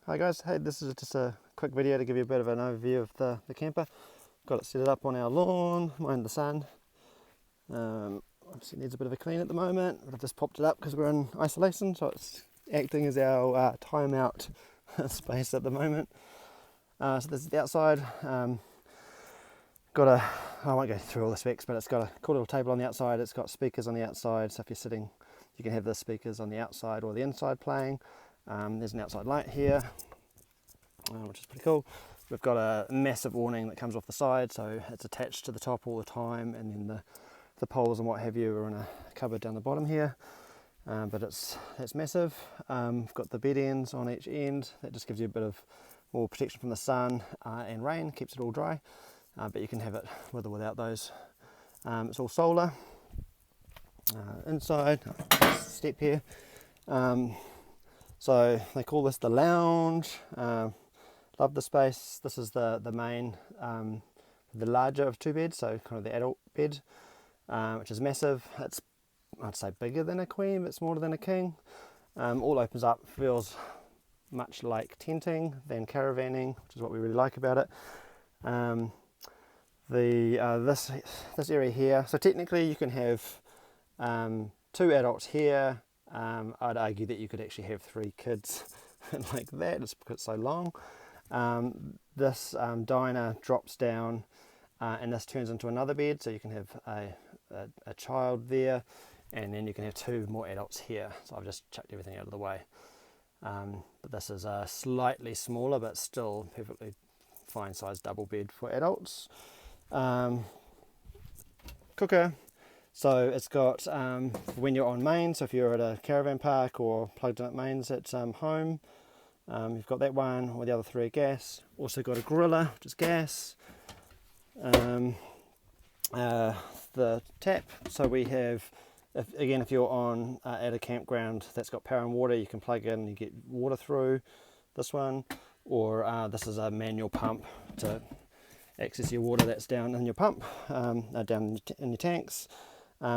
Hi guys, hey, this is just a quick video to give you a bit of an overview of the camper. Got it set up on our lawn, in the sun. Obviously needs a bit of a clean at the moment, but I've just popped it up because we're in isolation, so it's acting as our timeout space at the moment. So this is the outside. I won't go through all the specs, but it's got a cool little table on the outside. It's got speakers on the outside, so if you're sitting, you can have the speakers on the outside or the inside playing. There's an outside light here, which is pretty cool. We've got a massive awning that comes off the side, so it's attached to the top all the time, and then the poles and what have you are in a cupboard down the bottom here. But it's massive. We've got the bed ends on each end. That just gives you a bit of more protection from the sun and rain, keeps it all dry. But you can have it with or without those. It's all solar. Inside, step here. So they call this the lounge. Love the space. This is the main, the larger of two beds, so kind of the adult bed, which is massive. It's, I'd say, bigger than a queen, but smaller than a king. All opens up, feels much like tenting than caravanning, which is what we really like about it. This area here, so technically you can have two adults here. I'd argue that you could actually have three kids like that, just because it's so long. This diner drops down and this turns into another bed, so you can have a child there, and then you can have two more adults here. So I've just chucked everything out of the way. But this is a slightly smaller but still perfectly fine sized double bed for adults. Cooker. So it's got, when you're on mains, so if you're at a caravan park or plugged in at mains at home, you've got that one, or the other three are gas. Also got a griller, which is gas. The tap, so we have, if you're on at a campground that's got power and water, you can plug in and you get water through this one, or this is a manual pump to access your water that's down in your pump, down in your tanks.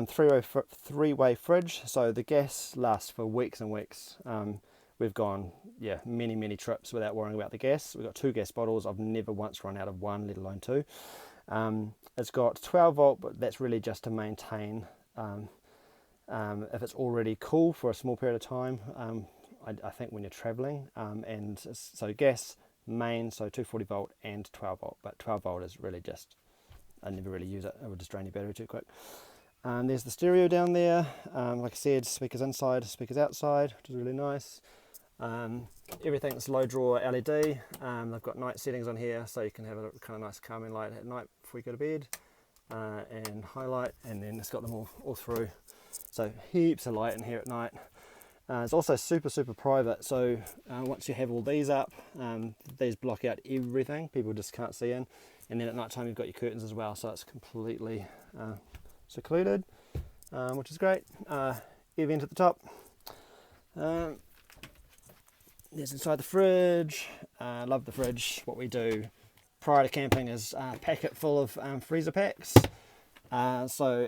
Three-way fridge, so the gas lasts for weeks and weeks. We've gone many trips without worrying about the gas. We've got 2 gas bottles. I've never once run out of one, let alone 2. It's got 12 volt, but that's really just to maintain if it's already cool for a small period of time. I think when you're traveling, and so gas main, so 240 volt and 12 volt, but 12 volt is really just, I never really use it. It would just drain your battery too quick. There's the stereo down there. Like I said, speakers inside, speakers outside, which is really nice. Everything's low draw LED. They've got night settings on here, so you can have a kind of nice calming light at night before you go to bed, and highlight, and then it's got them all through. So heaps of light in here at night. It's also super private, so once you have all these up, these block out everything. People just can't see in. And then at night time you've got your curtains as well, so it's completely secluded, which is great. Air vent at the top. There's inside the fridge. Love the fridge. What we do prior to camping is pack it full of freezer packs. So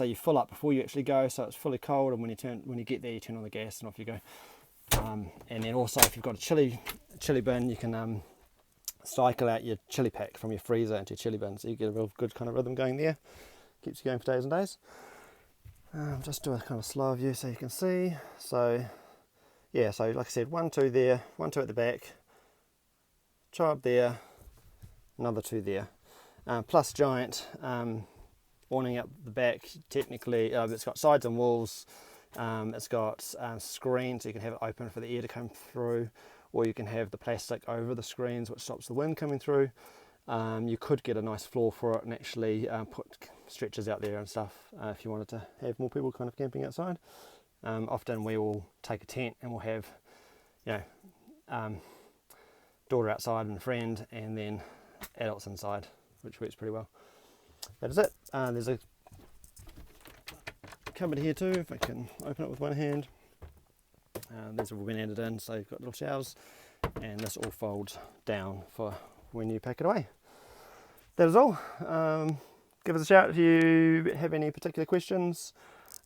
you fill up before you actually go, so it's fully cold. And when you get there, you turn on the gas and off you go. And then also, if you've got a chili bin, you can cycle out your chili pack from your freezer into your chili bin, so you get a real good kind of rhythm going there. Keeps you going for days and days. Just do a kind of slow view so you can see. So yeah, so like I said, 1, 2 there, 1, 2 at the back, child there, another 2 there, plus giant awning up the back. Technically, it's got sides and walls. It's got screens, so you can have it open for the air to come through, or you can have the plastic over the screens, which stops the wind coming through. You could get a nice floor for it and actually put stretchers out there and stuff if you wanted to have more people kind of camping outside. Often we will take a tent and we'll have, daughter outside and a friend, and then adults inside, which works pretty well. That is it. There's a cupboard here too, if I can open it with one hand. These have all been added in, so you've got little shelves, and this all folds down for when you pack it away. That is all. Give us a shout if you have any particular questions.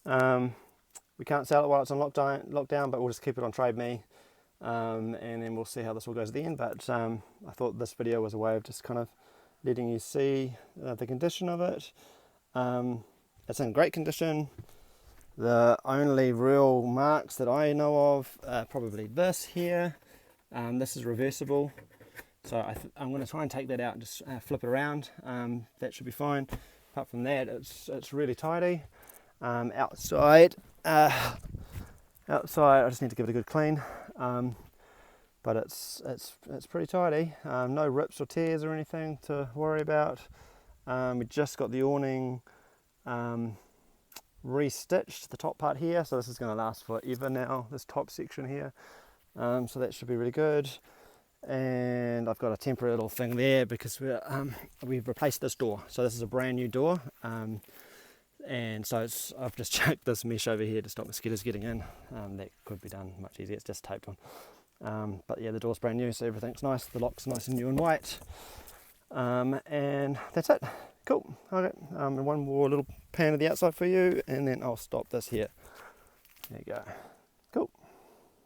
We can't sell it while it's on lockdown, but we'll just keep it on Trade Me. and then we'll see how this all goes at the end. But I thought this video was a way of just kind of letting you see the condition of it. It's in great condition. The only real marks that I know of are probably this here. This is reversible, so I'm going to try and take that out and just flip it around. That should be fine. Apart from that, it's really tidy. Outside, I just need to give it a good clean. But it's pretty tidy. No rips or tears or anything to worry about. We just got the awning restitched, the top part here, so this is going to last forever now, this top section here. So that should be really good. And I've got a temporary little thing there because we've replaced this door, so this is a brand new door. And so I've just chucked this mesh over here to stop mosquitoes getting in. That could be done much easier, it's just taped on. But yeah, the door's brand new, so everything's nice. The lock's nice and new and white. And that's it. Cool. Okay. And one more little pan of the outside for you, and then I'll stop this here. There you go.